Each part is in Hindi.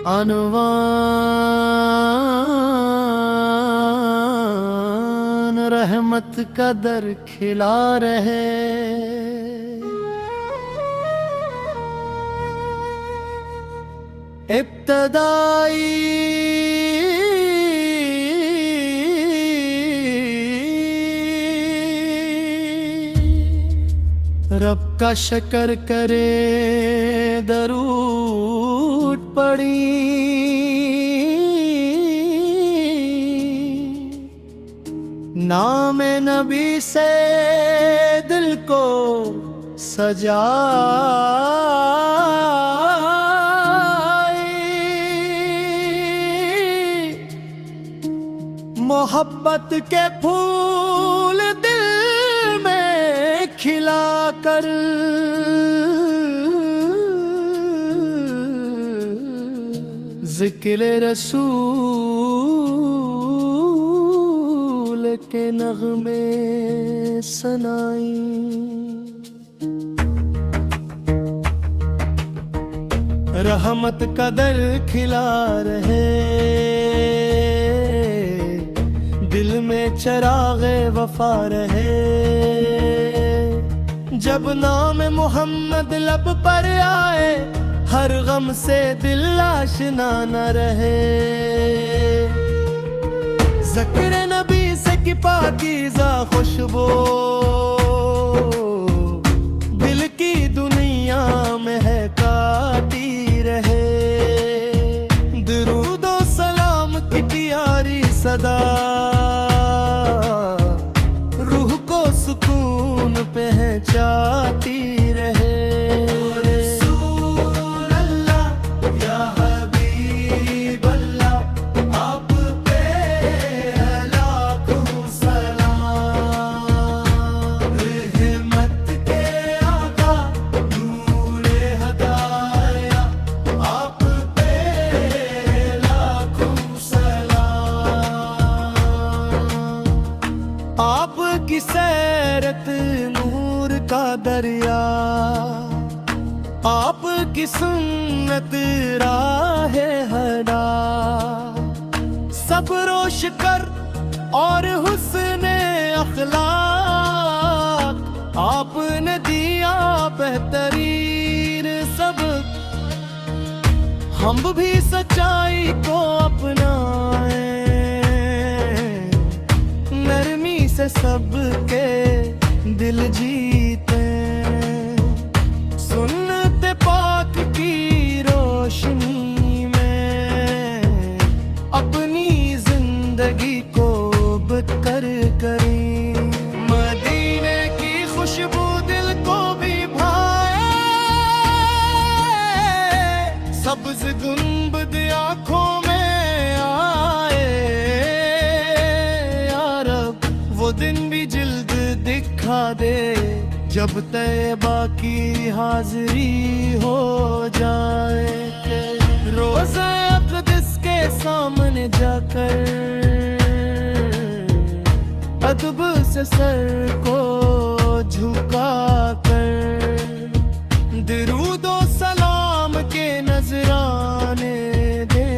अनवान रहमत का दर खिला रहे। इब्तदाई रब का शुक्र करे, दरूद पड़ी, नाम नबी से दिल को सजा, मोहब्बत के फूल दिल में खिला कर ज़िक्र रसूल के नग़मे सनाई। रहमत का दर खिला रहे, दिल में चराग़े वफ़ा रहे। जब नाम मोहम्मद लब पर आए, हर गम से दिल आशना न रहे। ज़िक्र नबी से की पाकीज़ा खुशबू दिल की दुनिया में है काती रहे। दुरूद और सलाम की प्यारी सदा रूह को सुकून पहुंचाती रहे। आपकी सैरत नूर का दरिया, आपकी सुन्नत राह हदा, सब रोश कर और हुस्न अखलाक, आपने दिया बेहतरीन सबक। हम भी सच्चाई को अपनाए, नरमी से सबके दिल जीते। सुन्नत पाक की रोशनी में अपनी जिंदगी को बकर करें। मदीने की खुशबू दिल को भी भाए, सब्ज़ गुंबद आँखों में आए। वो दिन भी जल्द दिखा दे, जब तैबा की हाजिरी हो जाए। रोज़ा अक़दस के सामने जाकर अदब से सर को झुका कर दुरूद और सलाम के नजराने दे।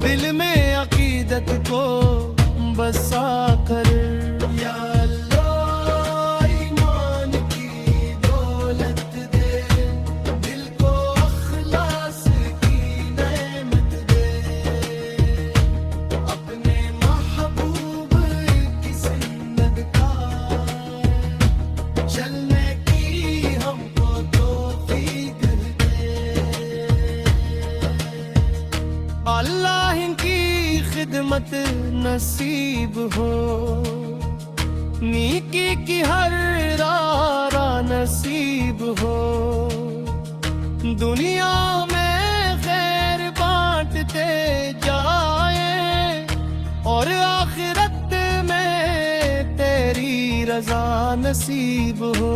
दिल में अकीदत को बसा कर या अल्लाह ईमान की दौलत दे, दिल को अखलास की नेमत दे। अपने महबूब की सुन्नत का चलने की हमको तौफीक दे। अल्लाह इनकी खिदमत नसीब हो, नेकी की हर राह नसीब हो। दुनिया में खैर बांटते जाए और आखिरत में तेरी रजा नसीब हो।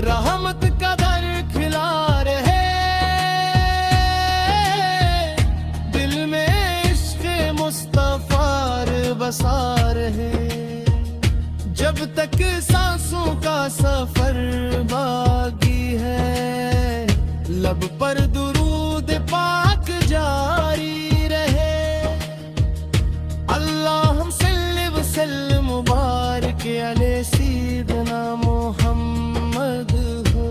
रहमत का दर सा रहे। जब तक सांसों का सफर बाकी है, लब पर दुरूद पाक जारी रहे। अल्लाहुम्मा सल्लि व सल्लिम मुबारक अले सय्यिदना मुहम्मद हो।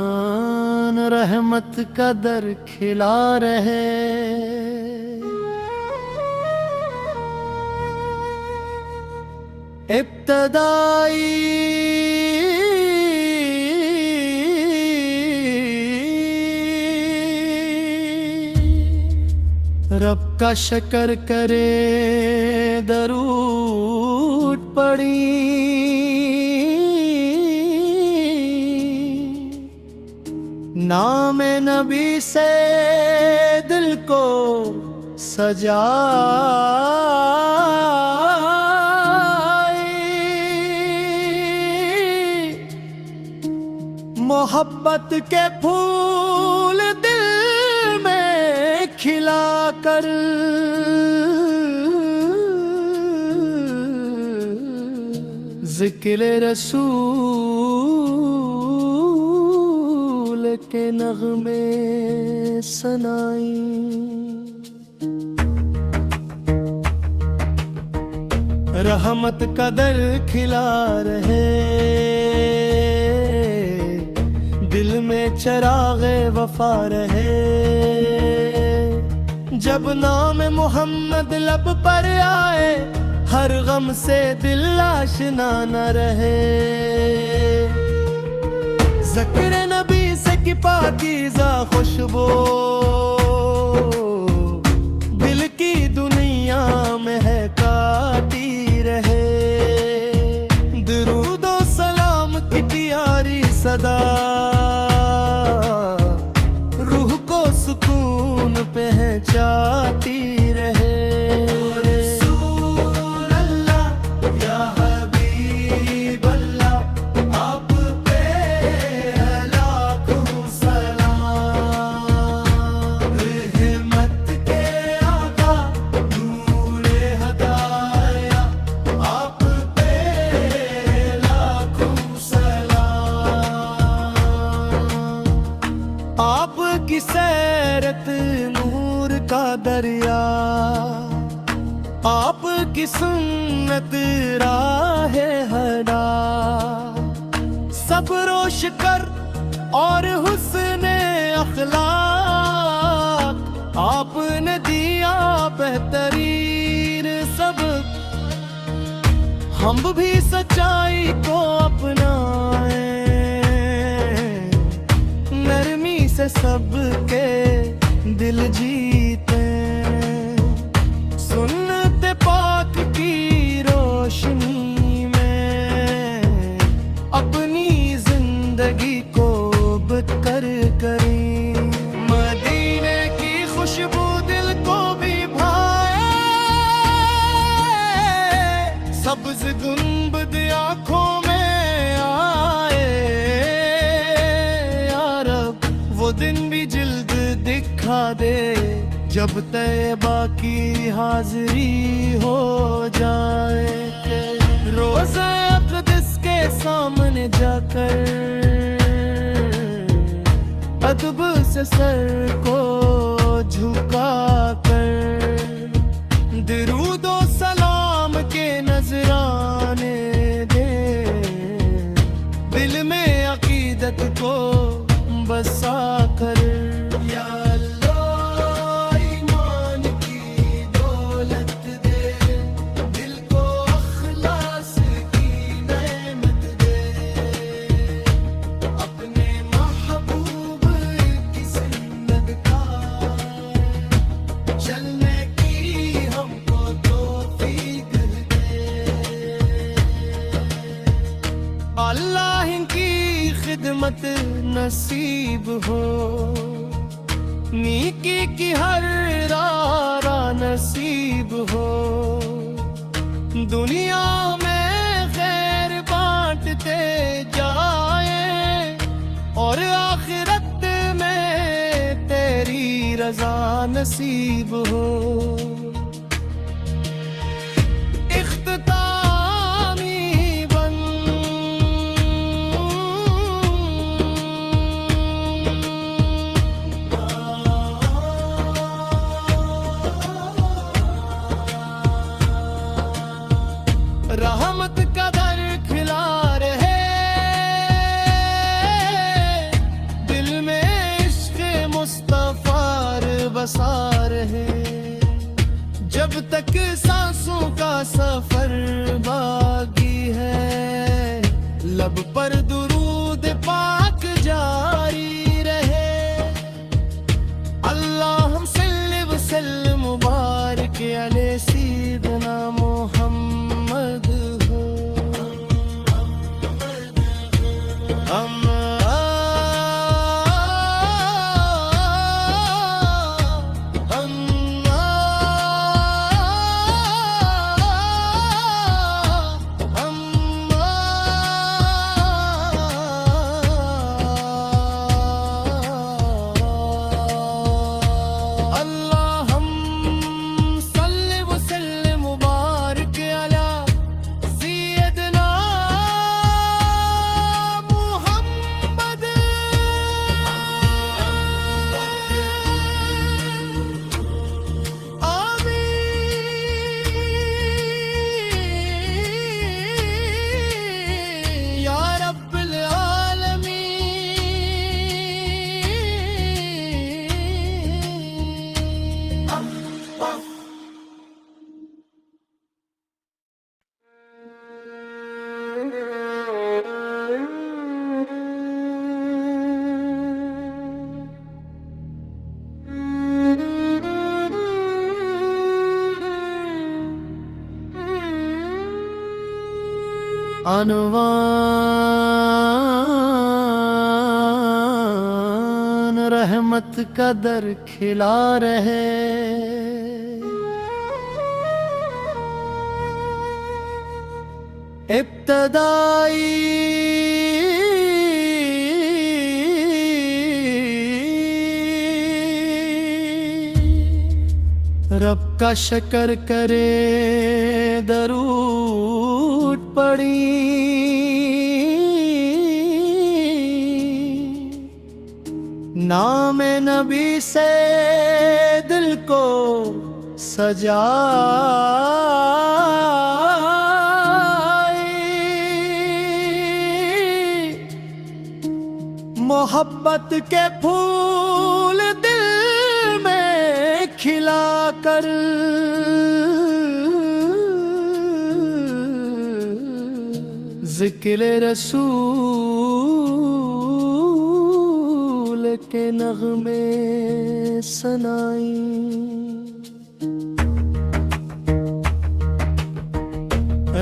अनवान रहमत का दर खिला रहे। इब्तदाई रब का शुक्र करे, दरूद पड़ी। नाम नबी से दिल को सजा, मोहब्बत के फूल दिल में खिला कर ज़िक्र रसूल के नग़्मे सनाई। रहमत का दर खिला रहे, दिल में चराग़े वफ़ा रहे। जब नाम मोहम्मद लब पर आए, हर गम से दिल आशना न रहे। ज़िक्र नबी से की पाकीज़ा खुशबू दिल की दुनिया में है काती रहे। दुरूद व सलाम की प्यारी सदा रूह को सुकून पहुंचाती रहे। आपकी सैरत नूर का दरिया, आपकी सुन्नत राह हदा। सब रोश कर और हुस्न अखलाक, आपने दिया बेहतरीन सबक। हम भी सच्चाई को अपनाए, नरमी से सबके दिल जीते। सुन्नत पाक की रोशनी में अपनी जिंदगी को बकर करें। मदीने की खुशबू दिल को भी भाए, सब्ज़ गुंबद आँखों में आए। वो दिन भी जिल्द दिखा दे। जब तैबा की हाजिरी हो जाए, रोज़े अक़दस के सामने जाकर अदब से सर को झुका कर दरूद और सलाम के नजराने दे, दिल में अकीदत को बसा कर। या अल्लाह ईमान की दौलत दे, दिल को अखलास की नेमत दे, अपने महबूब की सुन्नत का चलने की हमको तौफीक दे। अल्लाह की खिदमत नसीब हो, नेकी की हर राह नसीब हो, दुनिया में खैर बांटते जाए और आखिरत में तेरी रजा नसीब हो। रहमत का दर खिला रहे, दिल में इश्क़ मुस्तफ़ार बसा रहे, जब तक सांसों का सफर बाकी है, लब पर दुरूद पाक जारी रहे। अल्लाहुम्मा सल्लि व सल्लिम मुबारक अलैहि सय्यिदना मुहम्मद हो। अनवान रहमत का दर खिला रहे, इब्तदाई रब का शुक्र करे दरूद पड़ी, नाम नबी से दिल को सजाए, मोहब्बत के फूल दिल में खिला कर ज़िक्र रसूल के नग़मे सनाई।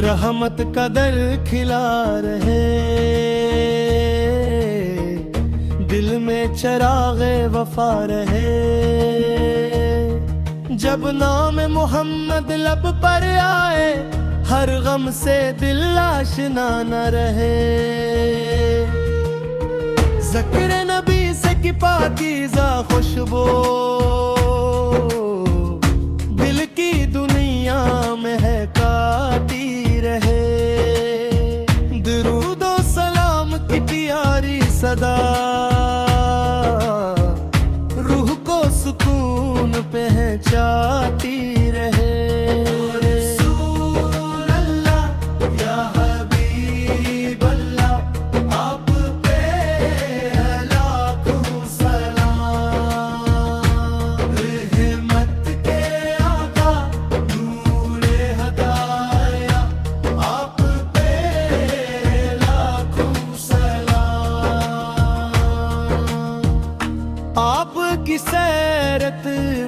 रहमत का दर खिला रहे, दिल में चराग़े वफ़ा रहे, जब नाम मोहम्मद लब पर आए, हर गम से दिल आशना न रहे। ज़िक्र नबी से की पाकीज़ा खुशबू दिल की दुनिया में है काटी रहे। दरूदो सलाम की प्यारी सदा रूह को सुकून पहुंचाती रहे। आपकी सैरत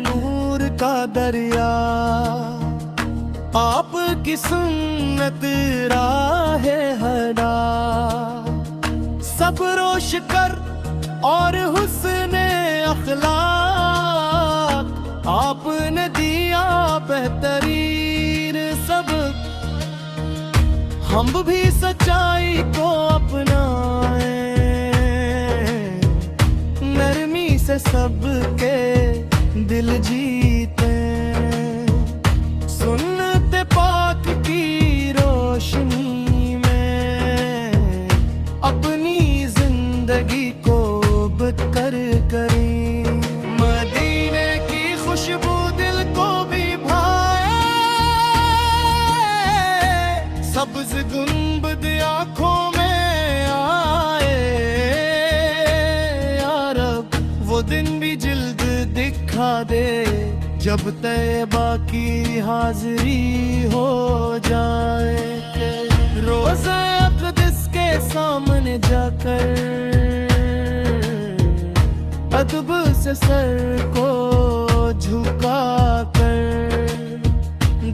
नूर का दरिया, आपकी सुन्नत राह हदा, सब रोश कर और हुस्न अखलाक आपने दिया बेहतरीन सबक। हम भी सच्चाई को अपनाए, नरमी से सबके दिल जीते। सुन्नत पाक की रोशनी में अपनी जिंदगी को बदतर करें। मदीने की खुशबू दिल को भी भाए, सब्ज गुंबद आँखों में आए। वो दिन भी जल्द दिखा दे जब तैबा की हाजिरी हो जाए। रोज़ा अक़दस के सामने जाकर अदब से सर को झुका कर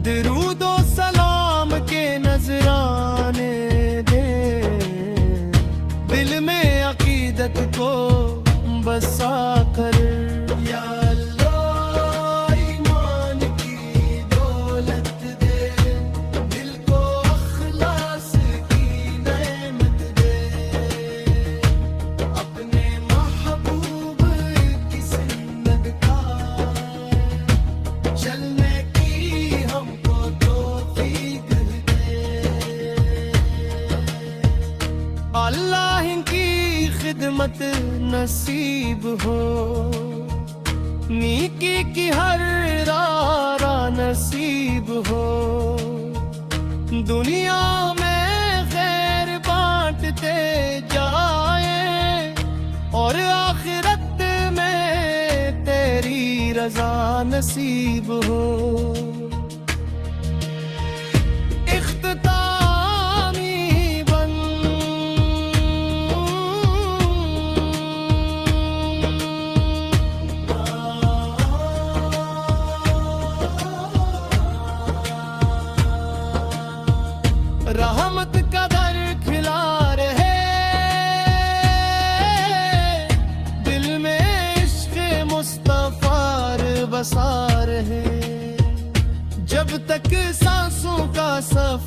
दरूदो सलाम के नजराने दे। दिल में अकीदत को बसा कर या अल्लाह ईमान की दौलत दे, दिल को अखलास की नेमत दे। अपने महबूब की सुन्नत का चलने की हमको तौफीक दे। अल्लाह की खिदमत नसीब हो, नीकी की हर राह नसीब हो। दुनिया में खैर बांटते जाए और आखिरत में तेरी रजा नसीब हो। रहमत का दर खिला रहे, दिल में इश्क़ मुस्तफ़ा बसा रहे। जब तक सांसों का सफर